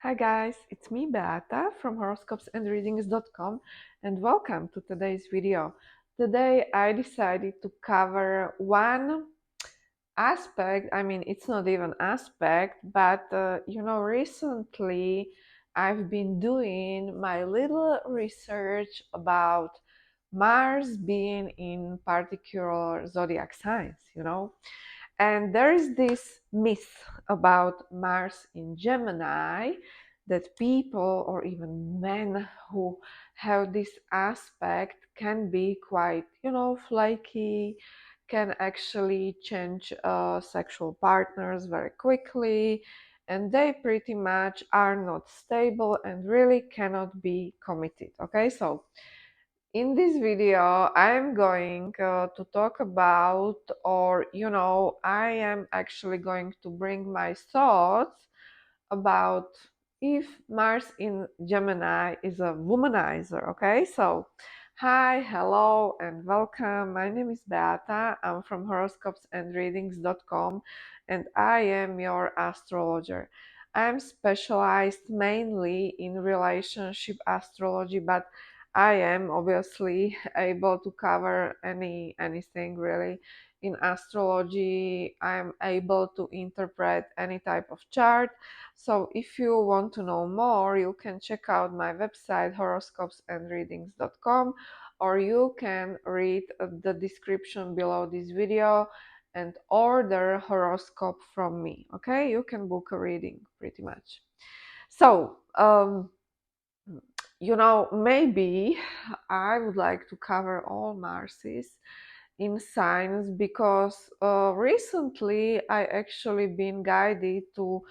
Hi guys, it's me Beata from Horoscopes and Readings.com and welcome to today's video. Today I decided to cover one aspect. It's not even aspect, but recently I've been doing my little research about Mars being in particular zodiac signs. And there is this myth about Mars in Gemini that people or even men who have this aspect can be quite, flaky, can actually change sexual partners very quickly, and they pretty much are not stable and really cannot be committed. Okay, so in this video, I'm going to talk about, I am actually going to bring my thoughts about if Mars in Gemini is a womanizer. Okay, so hi, hello, and welcome. My name is Beata. I'm from Horoscopes and Readings.com, and I am your astrologer. I'm specialized mainly in relationship astrology, but I am obviously able to cover anything really. In astrology, I'm able to interpret any type of chart. So if you want to know more, you can check out my website horoscopesandreadings.com, or you can read the description below this video and order horoscope from me. Okay, you can book a reading pretty much. So maybe I would like to cover all Marses in signs because recently I actually been guided to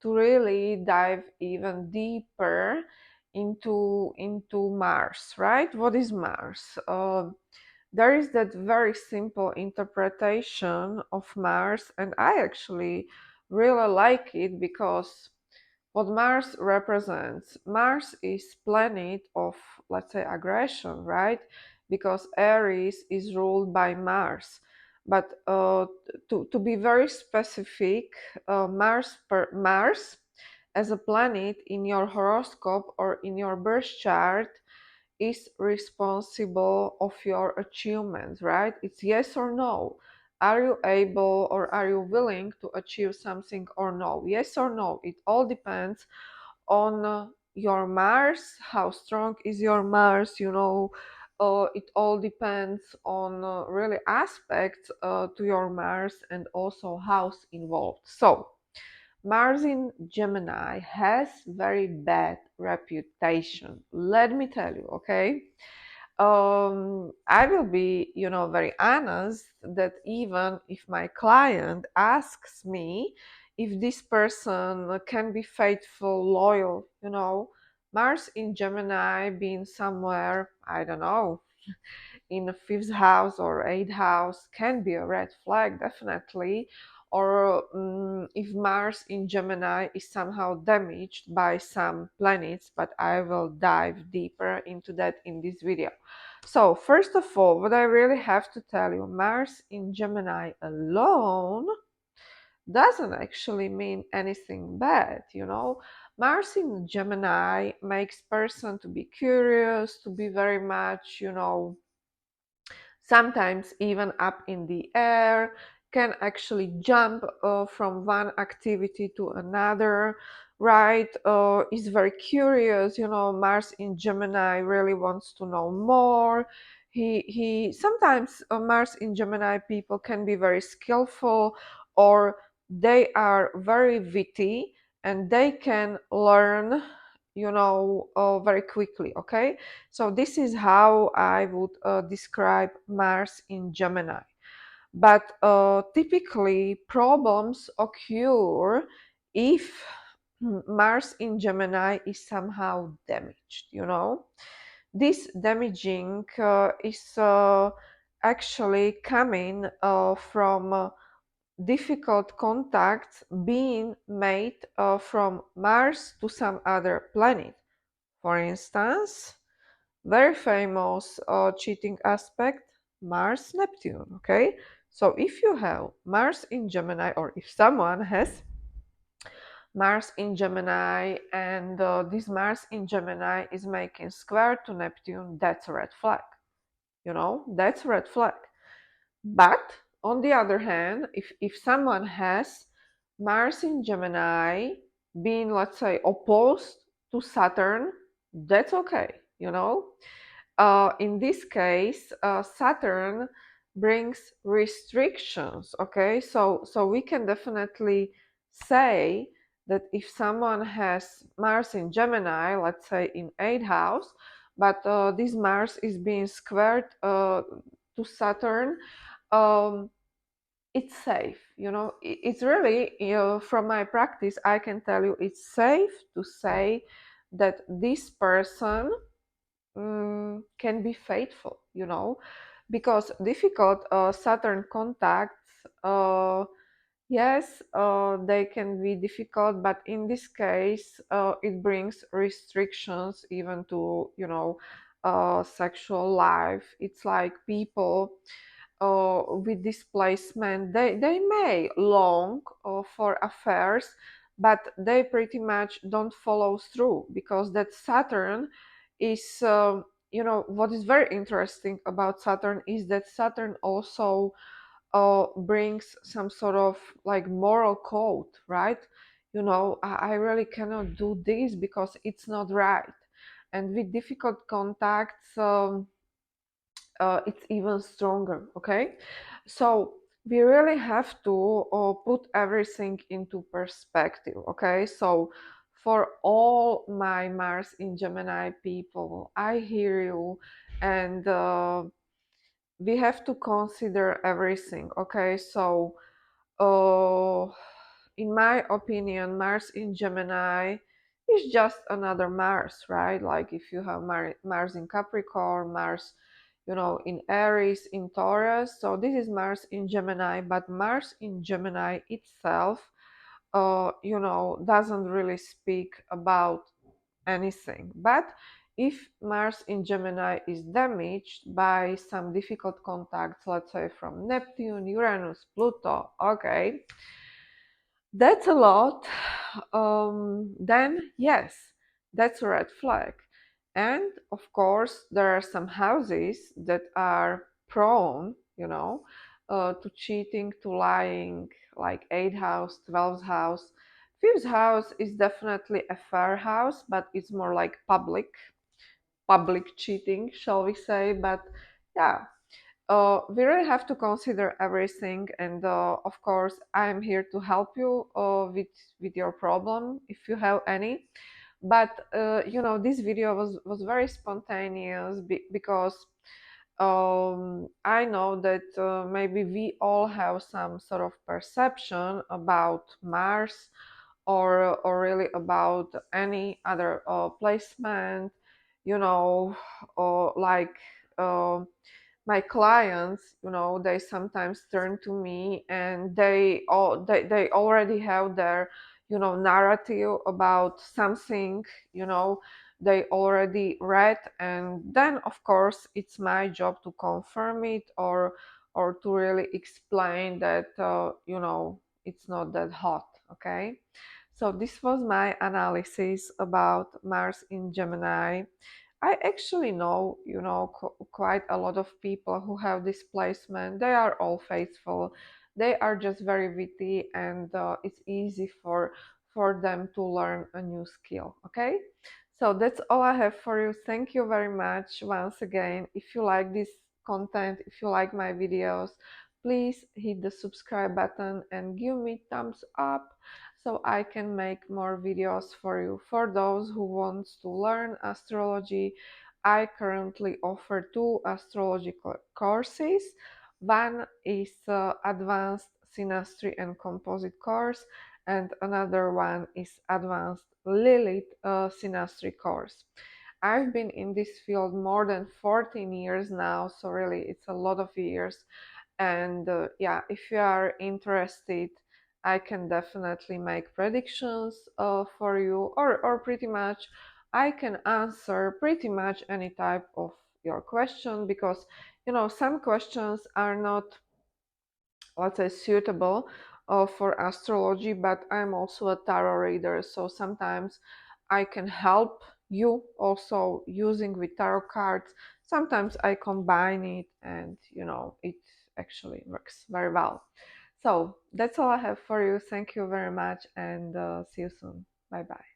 really dive even deeper into Mars, right? What is Mars? There is that very simple interpretation of Mars, and I actually really like it because what Mars represents. Mars is planet of, let's say, aggression, right? Because Aries is ruled by Mars. But to be very specific, Mars as a planet in your horoscope or in your birth chart is responsible of your achievements, right? It's yes or no. Are you able or are you willing to achieve something or no? Yes or no. It all depends on your Mars. How strong is your Mars? It all depends on really aspects to your Mars and also house involved. So Mars in Gemini has very bad reputation. Let me tell you, okay? I will be, very honest that even if my client asks me if this person can be faithful, loyal, Mars in Gemini being somewhere, I don't know, in the fifth house or eighth house can be a red flag, definitely. Or if Mars in Gemini is somehow damaged by some planets, but I will dive deeper into that in this video. So first of all, what I really have to tell you, Mars in Gemini alone doesn't actually mean anything bad. Mars in Gemini makes person to be curious, to be very much, sometimes even up in the air, can actually jump from one activity to another, right? Is very curious. Mars in Gemini really wants to know more. He sometimes Mars in Gemini people can be very skillful, or they are very witty and they can learn very quickly. Okay, so this is how I would describe Mars in Gemini. But typically problems occur if Mars in Gemini is somehow damaged. This damaging is actually coming from difficult contacts being made from Mars to some other planet. For instance, very famous cheating aspect, Mars Neptune. Okay, so if you have Mars in Gemini, or if someone has Mars in Gemini, and this Mars in Gemini is making square to Neptune. That's a red flag. That's a red flag. But on the other hand, if someone has Mars in Gemini being, let's say, opposed to Saturn, that's okay, in this case, Saturn brings restrictions. Okay, so we can definitely say that if someone has Mars in Gemini, let's say in 8th house, but this Mars is being squared to Saturn, um, it's safe. It's really, from my practice, I can tell you it's safe to say that this person can be faithful, because difficult Saturn contacts, yes, they can be difficult, but in this case, it brings restrictions even to, sexual life. It's like people with displacement, they may long for affairs, but they pretty much don't follow through, because that Saturn is, what is very interesting about Saturn is that Saturn also brings some sort of like moral code, right? I really cannot do this because it's not right. And with difficult contacts, it's even stronger. Okay, so we really have to put everything into perspective. Okay, so for all my Mars in Gemini people, I hear you, and we have to consider everything. Okay, so uh, in my opinion, Mars in Gemini is just another Mars, right? Like if you have Mars in Capricorn, Mars, in Aries, in Taurus. So this is Mars in Gemini, but Mars in Gemini itself, doesn't really speak about anything. But if Mars in Gemini is damaged by some difficult contacts, let's say from Neptune, Uranus, Pluto, okay, that's a lot, then yes, that's a red flag. And of course, there are some houses that are prone, to cheating, to lying, like 8th house, 12th house. 5th house is definitely a fair house, but it's more like public cheating, shall we say. But yeah, we really have to consider everything, and of course I'm here to help you with your problem if you have any. But this video was very spontaneous, because I know that maybe we all have some sort of perception about Mars, or really about any other placement, you know, or like. Uh, my clients, they sometimes turn to me, and they already have their, narrative about something, you know they already read, and then of course it's my job to confirm it, or to really explain that, it's not that hot. Okay, so this was my analysis about Mars in Gemini. I actually know, quite a lot of people who have this placement. They are all faithful. They are just very witty, and it's easy for them to learn a new skill. Okay, so that's all I have for you. Thank you very much once again. If you like this content, if you like my videos, please hit the subscribe button and give me thumbs up, so I can make more videos for you. For those who want to learn astrology, I currently offer two astrological courses. One is Advanced Synastry and Composite course, and another one is Advanced Lilith Synastry course. I've been in this field more than 14 years now, so really it's a lot of years. And yeah, if you are interested, I can definitely make predictions for you, or pretty much I can answer pretty much any type of your question, because some questions are not, let's say, suitable for astrology, but I'm also a tarot reader, so sometimes I can help you also using with tarot cards. Sometimes I combine it, and it actually works very well. So that's all I have for you. Thank you very much, and see you soon. Bye bye.